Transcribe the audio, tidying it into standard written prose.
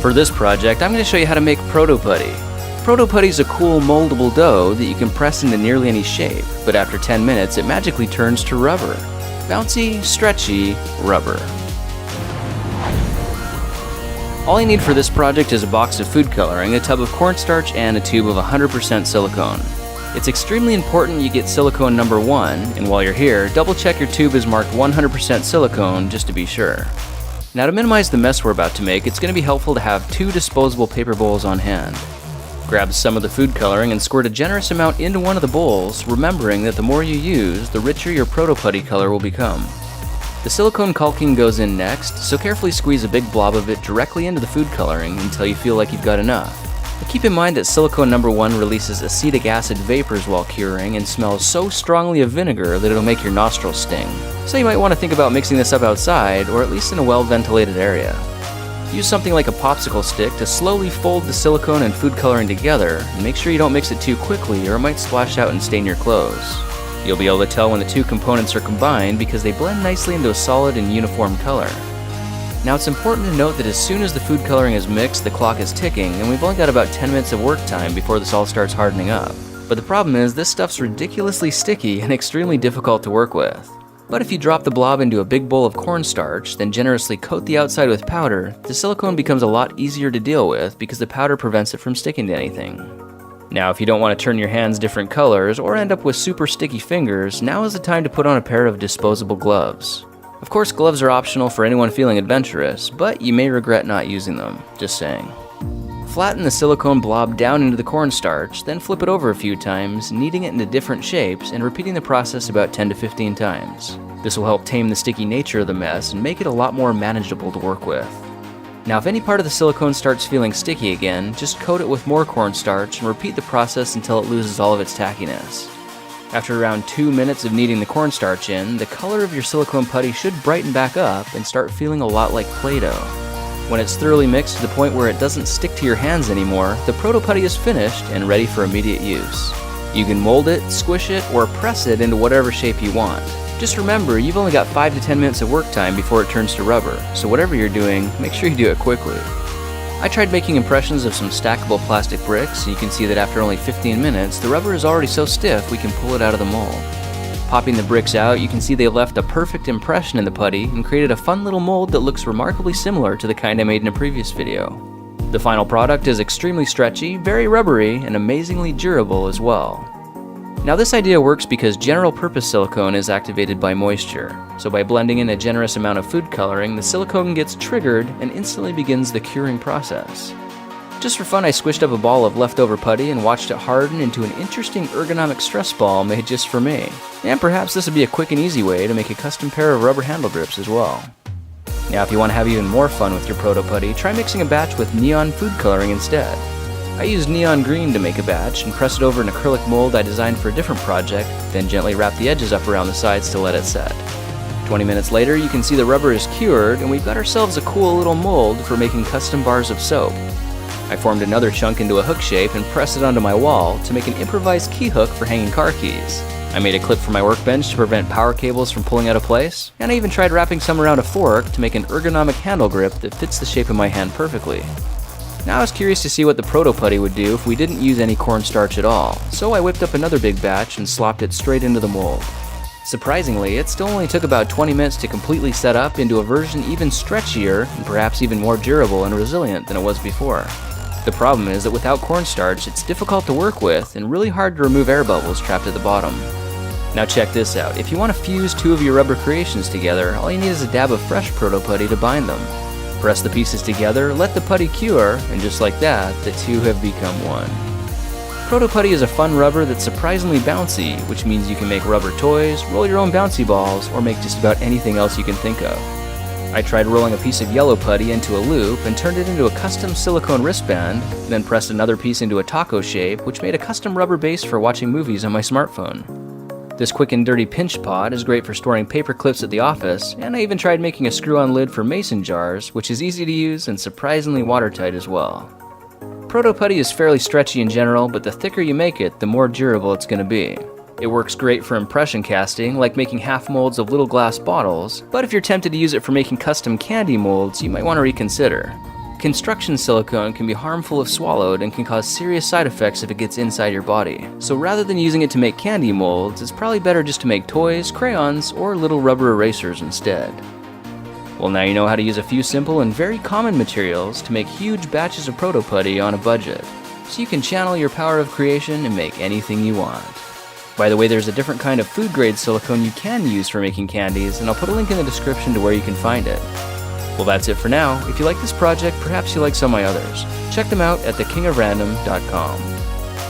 For this project, I'm going to show you how to make ProtoPutty. ProtoPutty is a cool moldable dough that you can press into nearly any shape, but after 10 minutes it magically turns to rubber. Bouncy, stretchy rubber. All you need for this project is a box of food coloring, a tub of cornstarch, and a tube of 100% silicone. It's extremely important you get silicone number 1, and while you're here, double check your tube is marked 100% silicone just to be sure. Now to minimize the mess we're about to make, it's going to be helpful to have 2 disposable paper bowls on hand. Grab some of the food coloring and squirt a generous amount into one of the bowls, remembering that the more you use, the richer your ProtoPutty color will become. The silicone caulking goes in next, so carefully squeeze a big blob of it directly into the food coloring until you feel like you've got enough. But keep in mind that silicone number 1 releases acetic acid vapors while curing and smells so strongly of vinegar that it'll make your nostrils sting. So you might want to think about mixing this up outside, or at least in a well-ventilated area. Use something like a popsicle stick to slowly fold the silicone and food coloring together, and make sure you don't mix it too quickly or it might splash out and stain your clothes. You'll be able to tell when the 2 components are combined because they blend nicely into a solid and uniform color. Now it's important to note that as soon as the food coloring is mixed, the clock is ticking, and we've only got about 10 minutes of work time before this all starts hardening up. But the problem is, this stuff's ridiculously sticky and extremely difficult to work with. But if you drop the blob into a big bowl of cornstarch, then generously coat the outside with powder, the silicone becomes a lot easier to deal with because the powder prevents it from sticking to anything. Now if you don't want to turn your hands different colors or end up with super sticky fingers, now is the time to put on a pair of disposable gloves. Of course, gloves are optional for anyone feeling adventurous, but you may regret not using them, just saying. Flatten the silicone blob down into the cornstarch, then flip it over a few times, kneading it into different shapes and repeating the process about 10 to 15 times. This will help tame the sticky nature of the mess and make it a lot more manageable to work with. Now if any part of the silicone starts feeling sticky again, just coat it with more cornstarch and repeat the process until it loses all of its tackiness. After around 2 minutes of kneading the cornstarch in, the color of your silicone putty should brighten back up and start feeling a lot like Play-Doh. When it's thoroughly mixed to the point where it doesn't stick to your hands anymore, the ProtoPutty is finished and ready for immediate use. You can mold it, squish it, or press it into whatever shape you want. Just remember, you've only got 5 to 10 minutes of work time before it turns to rubber, so whatever you're doing, make sure you do it quickly. I tried making impressions of some stackable plastic bricks, and you can see that after only 15 minutes, the rubber is already so stiff we can pull it out of the mold. Popping the bricks out, you can see they left a perfect impression in the putty and created a fun little mold that looks remarkably similar to the kind I made in a previous video. The final product is extremely stretchy, very rubbery, and amazingly durable as well. Now this idea works because general purpose silicone is activated by moisture, so by blending in a generous amount of food coloring, the silicone gets triggered and instantly begins the curing process. Just for fun, I squished up a ball of leftover putty and watched it harden into an interesting ergonomic stress ball made just for me. And perhaps this would be a quick and easy way to make a custom pair of rubber handle grips as well. Now if you want to have even more fun with your ProtoPutty, try mixing a batch with neon food coloring instead. I used neon green to make a batch and press it over an acrylic mold I designed for a different project, then gently wrap the edges up around the sides to let it set. 20 minutes later, you can see the rubber is cured and we've got ourselves a cool little mold for making custom bars of soap. I formed another chunk into a hook shape and pressed it onto my wall to make an improvised key hook for hanging car keys. I made a clip for my workbench to prevent power cables from pulling out of place, and I even tried wrapping some around a fork to make an ergonomic handle grip that fits the shape of my hand perfectly. Now I was curious to see what the ProtoPutty would do if we didn't use any cornstarch at all, so I whipped up another big batch and slopped it straight into the mold. Surprisingly, it still only took about 20 minutes to completely set up into a version even stretchier and perhaps even more durable and resilient than it was before. The problem is that without cornstarch, it's difficult to work with and really hard to remove air bubbles trapped at the bottom. Now check this out, if you want to fuse 2 of your rubber creations together, all you need is a dab of fresh ProtoPutty to bind them. Press the pieces together, let the putty cure, and just like that, the 2 have become one. ProtoPutty is a fun rubber that's surprisingly bouncy, which means you can make rubber toys, roll your own bouncy balls, or make just about anything else you can think of. I tried rolling a piece of yellow putty into a loop and turned it into a custom silicone wristband, then pressed another piece into a taco shape, which made a custom rubber base for watching movies on my smartphone. This quick and dirty pinch pot is great for storing paper clips at the office, and I even tried making a screw-on lid for mason jars, which is easy to use and surprisingly watertight as well. ProtoPutty is fairly stretchy in general, but the thicker you make it, the more durable it's going to be. It works great for impression casting, like making half molds of little glass bottles, but if you're tempted to use it for making custom candy molds, you might want to reconsider. Construction silicone can be harmful if swallowed and can cause serious side effects if it gets inside your body. So rather than using it to make candy molds, it's probably better just to make toys, crayons, or little rubber erasers instead. Well, now you know how to use a few simple and very common materials to make huge batches of ProtoPutty on a budget, so you can channel your power of creation and make anything you want. By the way, there's a different kind of food-grade silicone you can use for making candies, and I'll put a link in the description to where you can find it. Well, that's it for now. If you like this project, perhaps you like some of my others. Check them out at thekingofrandom.com.